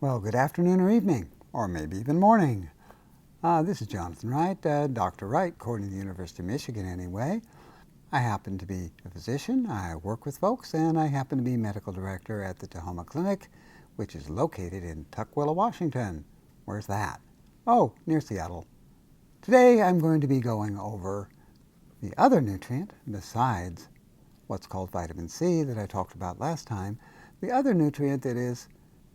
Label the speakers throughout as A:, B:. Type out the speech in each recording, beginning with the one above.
A: Well, good afternoon or evening, or maybe even morning. This is Jonathan Wright, Dr. Wright, according to the University of Michigan anyway. I happen to be a physician, I work with folks, and I happen to be medical director at the Tahoma Clinic, which is located in Tukwila, Washington. Where's that? Oh, near Seattle. Today I'm going to be going over the other nutrient besides what's called vitamin C that I talked about last time, the other nutrient that is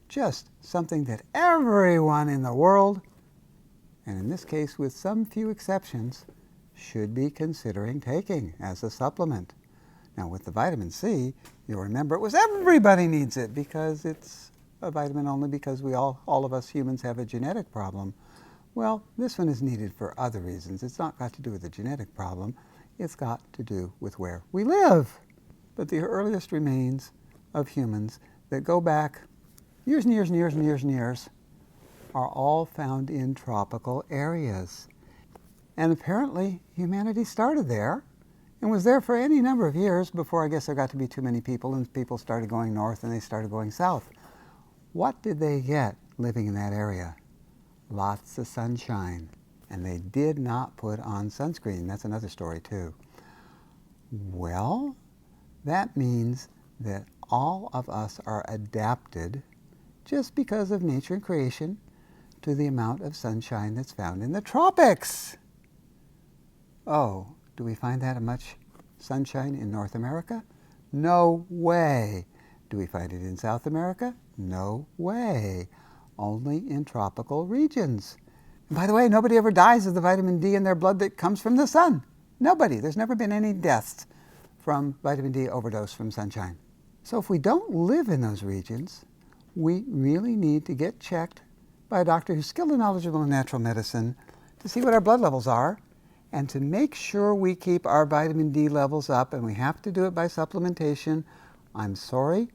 A: just something that everyone in the world, and in this case with some few exceptions, should be considering taking as a supplement. Now with the vitamin C, you'll remember it was everybody needs it because it's a vitamin only because all of us humans have a genetic problem. Well, this one is needed for other reasons. It's not got to do with a genetic problem. It's got to do with where we live. But the earliest remains of humans that go back years and years and years and years and years are all found in tropical areas. And apparently humanity started there and was there for any number of years before I guess there got to be too many people and people started going north and they started going south. What did they get living in that area? Lots of sunshine. And they did not put on sunscreen. That's another story too. Well, that means that all of us are adapted just because of nature and creation to the amount of sunshine that's found in the tropics. Oh, do we find that much sunshine in North America? No way. Do we find it in South America? No way. Only in tropical regions. And by the way, nobody ever dies of the vitamin D in their blood that comes from the sun. Nobody. There's never been any deaths from vitamin D overdose from sunshine. So if we don't live in those regions, we really need to get checked by a doctor who's skilled and knowledgeable in natural medicine to see what our blood levels are and to make sure we keep our vitamin D levels up, and we have to do it by supplementation. I'm sorry.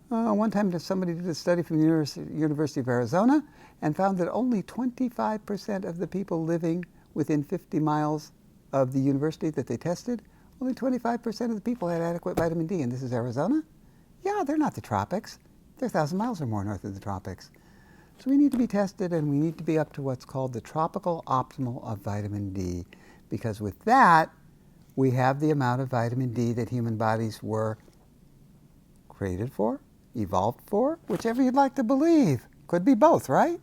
A: One time somebody did a study from the University of Arizona and found that only 25% of the people living within 50 miles of the university that they tested, only 25% of the people had adequate vitamin D. And this is Arizona? Yeah, they're not the tropics. They're 1,000 miles or more north of the tropics. So we need to be tested and we need to be up to what's called the tropical optimal of vitamin D, because with that, we have the amount of vitamin D that human bodies were created for, evolved for, whichever you'd like to believe. Could be both, right?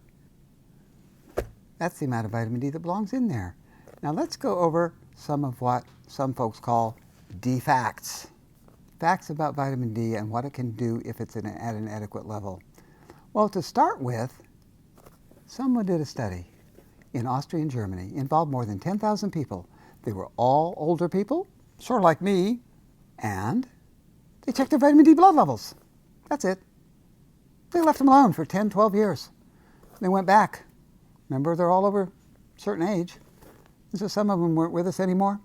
A: That's the amount of vitamin D that belongs in there. Now let's go over some of what some folks call D facts. Facts about vitamin D and what it can do if it's at an adequate level. Well, to start with, someone did a study in Austria and Germany, involved more than 10,000 people. They were all older people, sort of like me, and they checked their vitamin D blood levels. That's it. They left them alone for 10, 12 years. They went back. Remember, they're all over a certain age. And so some of them weren't with us anymore.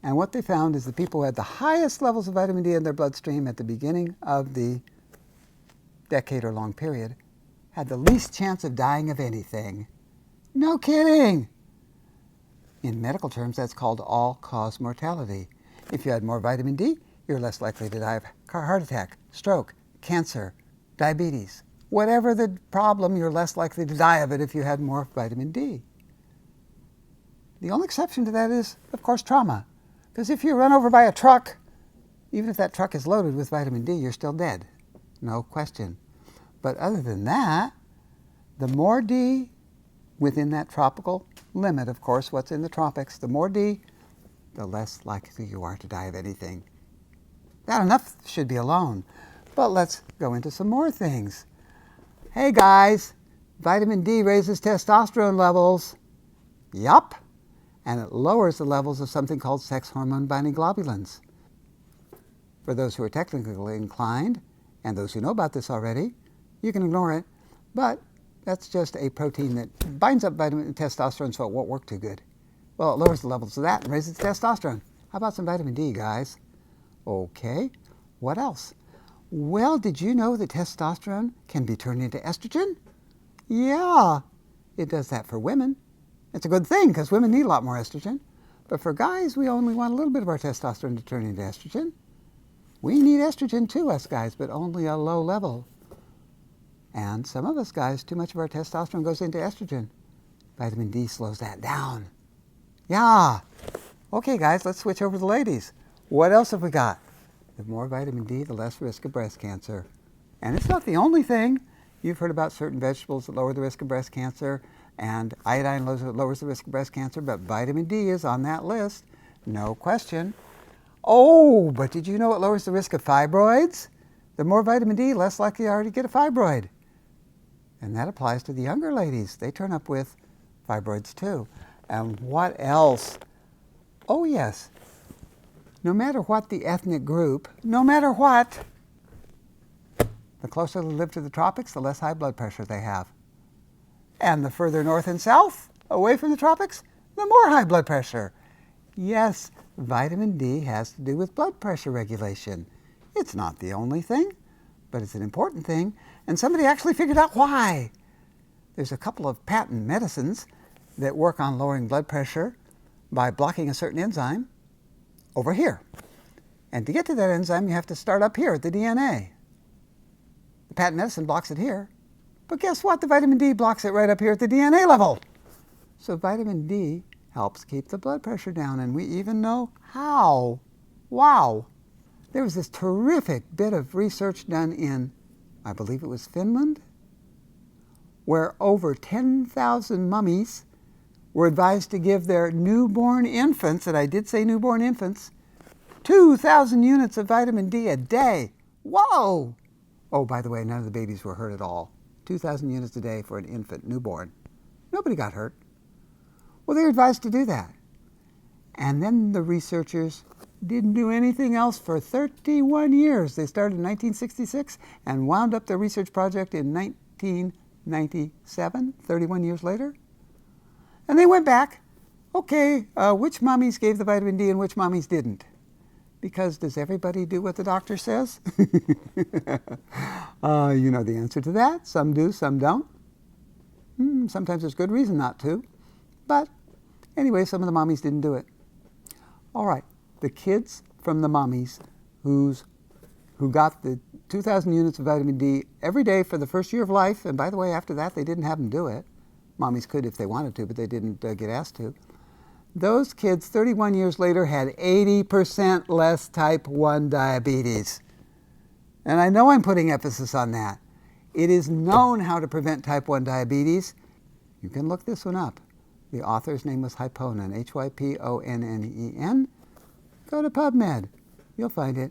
A: And what they found is the people who had the highest levels of vitamin D in their bloodstream at the beginning of the decade or long period had the least chance of dying of anything. No kidding! In medical terms, that's called all-cause mortality. If you had more vitamin D, you're less likely to die of heart attack, stroke, cancer, diabetes. Whatever the problem, you're less likely to die of it if you had more vitamin D. The only exception to that is, of course, trauma. Because if you're run over by a truck, even if that truck is loaded with vitamin D, you're still dead. No question. But other than that, the more D within that tropical limit, of course, what's in the tropics, the more D, the less likely you are to die of anything. That enough should be alone. But let's go into some more things. Hey guys, vitamin D raises testosterone levels. Yup. And it lowers the levels of something called sex hormone binding globulins. For those who are technically inclined, and those who know about this already, you can ignore it, but that's just a protein that binds up vitamin testosterone so it won't work too good. Well, it lowers the levels of that and raises testosterone. How about some vitamin D, guys? Okay, what else? Well, did you know that testosterone can be turned into estrogen? Yeah, it does that for women. It's a good thing because women need a lot more estrogen. But for guys, we only want a little bit of our testosterone to turn into estrogen. We need estrogen too, us guys, but only a low level. And some of us guys, too much of our testosterone goes into estrogen. Vitamin D slows that down. Yeah. Okay, guys, let's switch over to the ladies. What else have we got? The more vitamin D, the less risk of breast cancer. And it's not the only thing. You've heard about certain vegetables that lower the risk of breast cancer, and iodine lowers the risk of breast cancer, but vitamin D is on that list, no question. Oh, but did you know it lowers the risk of fibroids? The more vitamin D, less likely you are to get a fibroid. And that applies to the younger ladies. They turn up with fibroids too. And what else? Oh yes, no matter what the ethnic group, no matter what, the closer they live to the tropics, the less high blood pressure they have. And the further north and south, away from the tropics, the more high blood pressure. Yes, vitamin D has to do with blood pressure regulation. It's not the only thing, but it's an important thing, and somebody actually figured out why. There's a couple of patent medicines that work on lowering blood pressure by blocking a certain enzyme over here. And to get to that enzyme, you have to start up here at the DNA. The patent medicine blocks it here, but guess what? The vitamin D blocks it right up here at the DNA level. So vitamin D helps keep the blood pressure down, and we even know how. Wow. There was this terrific bit of research done in, I believe it was Finland, where over 10,000 mummies were advised to give their newborn infants, and I did say newborn infants, 2,000 units of vitamin D a day. Whoa! Oh, by the way, none of the babies were hurt at all. 2,000 units a day for an infant, newborn. Nobody got hurt. Well, they were advised to do that. And then the researchers didn't do anything else for 31 years. They started in 1966 and wound up their research project in 1997, 31 years later. And they went back, okay, which mummies gave the vitamin D and which mummies didn't? Because does everybody do what the doctor says? You know the answer to that. Some do, some don't. Sometimes there's good reason not to. But anyway, some of the mommies didn't do it. All right, the kids from the mommies who got the 2,000 units of vitamin D every day for the first year of life, and by the way, after that, they didn't have them do it. Mommies could if they wanted to, but they didn't get asked to. Those kids, 31 years later, had 80% less type 1 diabetes. And I know I'm putting emphasis on that. It is known how to prevent type 1 diabetes. You can look this one up. The author's name was Hyponen, Hyponnen. Go to PubMed. You'll find it.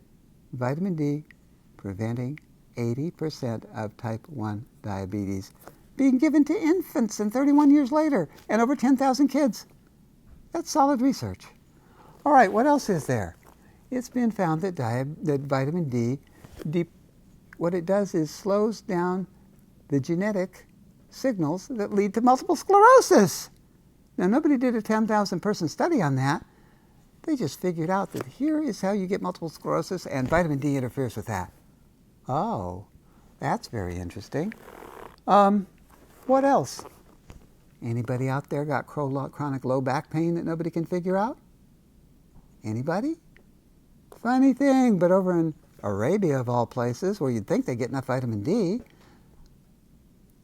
A: Vitamin D preventing 80% of type 1 diabetes being given to infants, and 31 years later, and over 10,000 kids. That's solid research. All right, what else is there? It's been found that vitamin D, what it does is slows down the genetic signals that lead to multiple sclerosis. Now, nobody did a 10,000 person study on that. They just figured out that here is how you get multiple sclerosis, and vitamin D interferes with that. Oh, that's very interesting. What else? Anybody out there got chronic low back pain that nobody can figure out? Anybody? Funny thing, but over in Arabia, of all places, where you'd think they get enough vitamin D,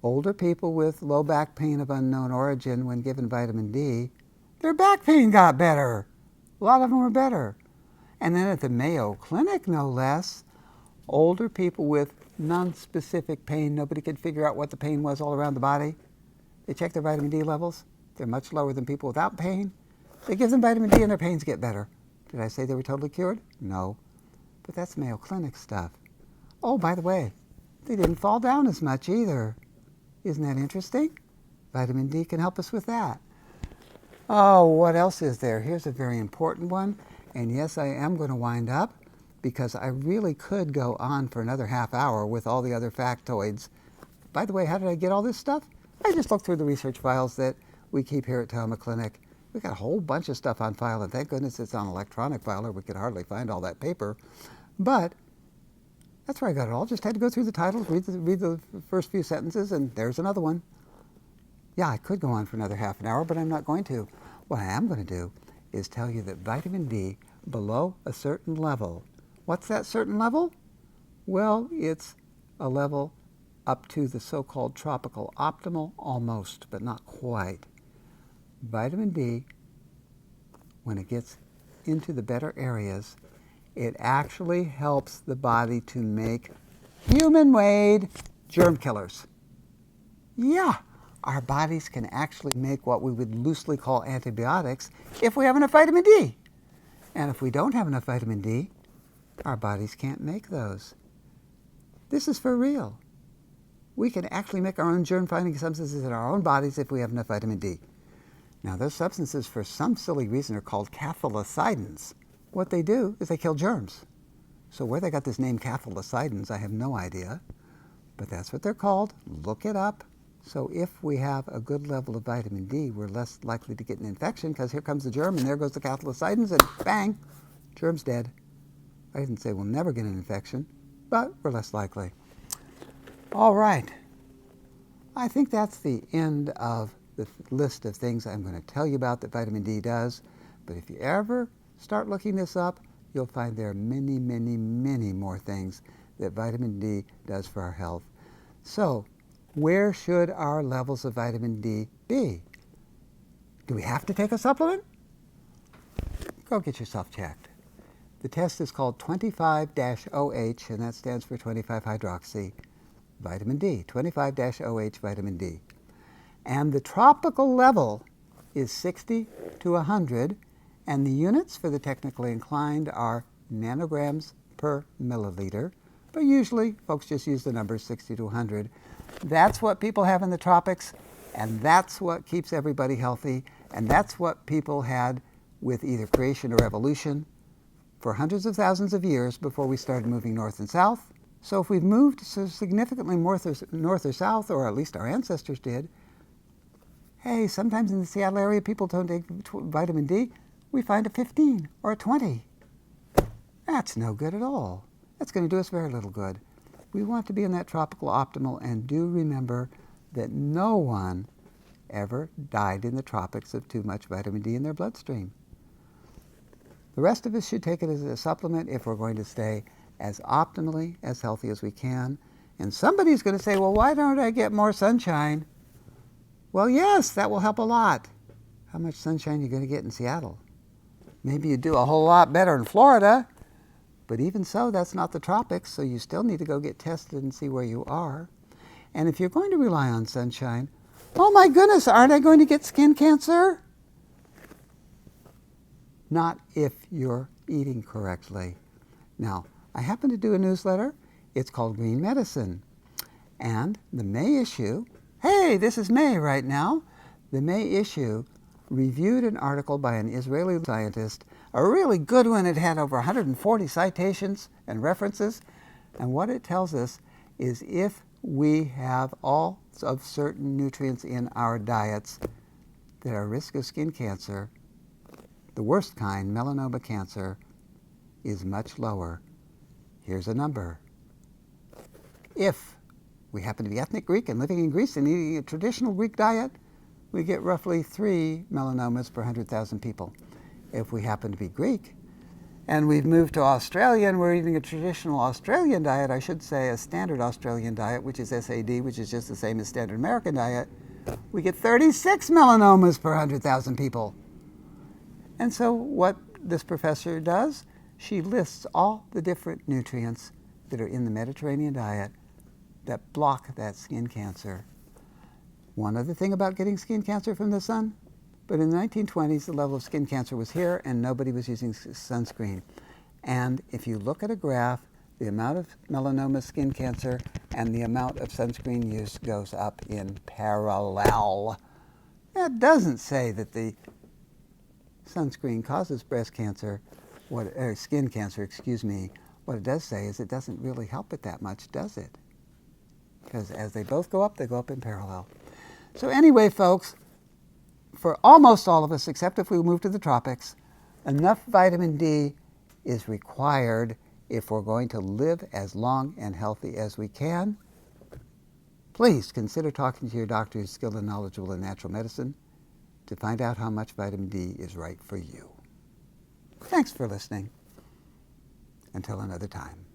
A: older people with low back pain of unknown origin, when given vitamin D, their back pain got better. A lot of them were better. And then at the Mayo Clinic, no less, older people with non-specific pain, nobody could figure out what the pain was all around the body. They check their vitamin D levels. They're much lower than people without pain. They give them vitamin D and their pains get better. Did I say they were totally cured? No. But that's Mayo Clinic stuff. Oh, by the way, they didn't fall down as much either. Isn't that interesting? Vitamin D can help us with that. Oh, what else is there? Here's a very important one. And yes, I am going to wind up, because I really could go on for another half hour with all the other factoids. By the way, how did I get all this stuff? I just looked through the research files that we keep here at Tahoma Clinic. We've got a whole bunch of stuff on file, and thank goodness it's on electronic file, or we could hardly find all that paper. But that's where I got it all. Just had to go through the titles, read the first few sentences, and there's another one. Yeah, I could go on for another half an hour, but I'm not going to. What I am going to do is tell you that vitamin D below a certain level. What's that certain level? Well, it's a level up to the so-called tropical optimal, almost, but not quite. Vitamin D, when it gets into the better areas, it actually helps the body to make human-made germ killers. Yeah, our bodies can actually make what we would loosely call antibiotics if we have enough vitamin D. And if we don't have enough vitamin D, our bodies can't make those. This is for real. We can actually make our own germ-fighting substances in our own bodies if we have enough vitamin D. Now, those substances, for some silly reason, are called cathelicidins. What they do is they kill germs. So where they got this name cathelicidins, I have no idea. But that's what they're called. Look it up. So if we have a good level of vitamin D, we're less likely to get an infection, because here comes the germ, and there goes the cathelicidins, and bang, germ's dead. I didn't say we'll never get an infection, but we're less likely. All right. I think that's the end of the list of things I'm going to tell you about that vitamin D does. But if you ever start looking this up, you'll find there are many, many, many more things that vitamin D does for our health. So, where should our levels of vitamin D be? Do we have to take a supplement? Go get yourself checked. The test is called 25-OH, and that stands for 25-hydroxy vitamin D, 25-OH vitamin D. And the tropical level is 60 to 100, and the units for the technically inclined are nanograms per milliliter, but usually folks just use the numbers 60 to 100. That's what people have in the tropics, and that's what keeps everybody healthy, and that's what people had with either creation or evolution for hundreds of thousands of years before we started moving north and south. So if we've moved so significantly north or south, or at least our ancestors did, hey, sometimes in the Seattle area people don't take vitamin D, we find a 15 or a 20. That's no good at all. That's going to do us very little good. We want to be in that tropical optimal, and do remember that no one ever died in the tropics of too much vitamin D in their bloodstream. The rest of us should take it as a supplement if we're going to stay as optimally as healthy as we can. And somebody's going to say, well, why don't I get more sunshine? Well, yes, that will help a lot. How much sunshine are you going to get in Seattle? Maybe you do a whole lot better in Florida. But even so, that's not the tropics, so you still need to go get tested and see where you are. And if you're going to rely on sunshine, oh my goodness, aren't I going to get skin cancer? Not if you're eating correctly. Now, I happen to do a newsletter. It's called Green Medicine. And the May issue, hey, this is May right now. The May issue reviewed an article by an Israeli scientist, a really good one. It had over 140 citations and references. And what it tells us is if we have all of certain nutrients in our diets, that our risk of skin cancer, the worst kind, melanoma cancer, is much lower. Here's a number. If we happen to be ethnic Greek and living in Greece and eating a traditional Greek diet, we get roughly 3 melanomas per 100,000 people. If we happen to be Greek and we've moved to Australia and we're eating a traditional Australian diet, I should say a standard Australian diet, which is SAD, which is just the same as standard American diet, we get 36 melanomas per 100,000 people. And so what this professor does, she lists all the different nutrients that are in the Mediterranean diet that block that skin cancer. One other thing about getting skin cancer from the sun, but in the 1920s, the level of skin cancer was here and nobody was using sunscreen. And if you look at a graph, the amount of melanoma skin cancer and the amount of sunscreen use goes up in parallel. That doesn't say that the sunscreen causes breast cancer, or skin cancer, excuse me. What it does say is it doesn't really help it that much, does it? Because as they both go up, they go up in parallel. So anyway, folks, for almost all of us, except if we move to the tropics, enough vitamin D is required if we're going to live as long and healthy as we can. Please consider talking to your doctor who's skilled and knowledgeable in natural medicine to find out how much vitamin D is right for you. Thanks for listening. Until another time.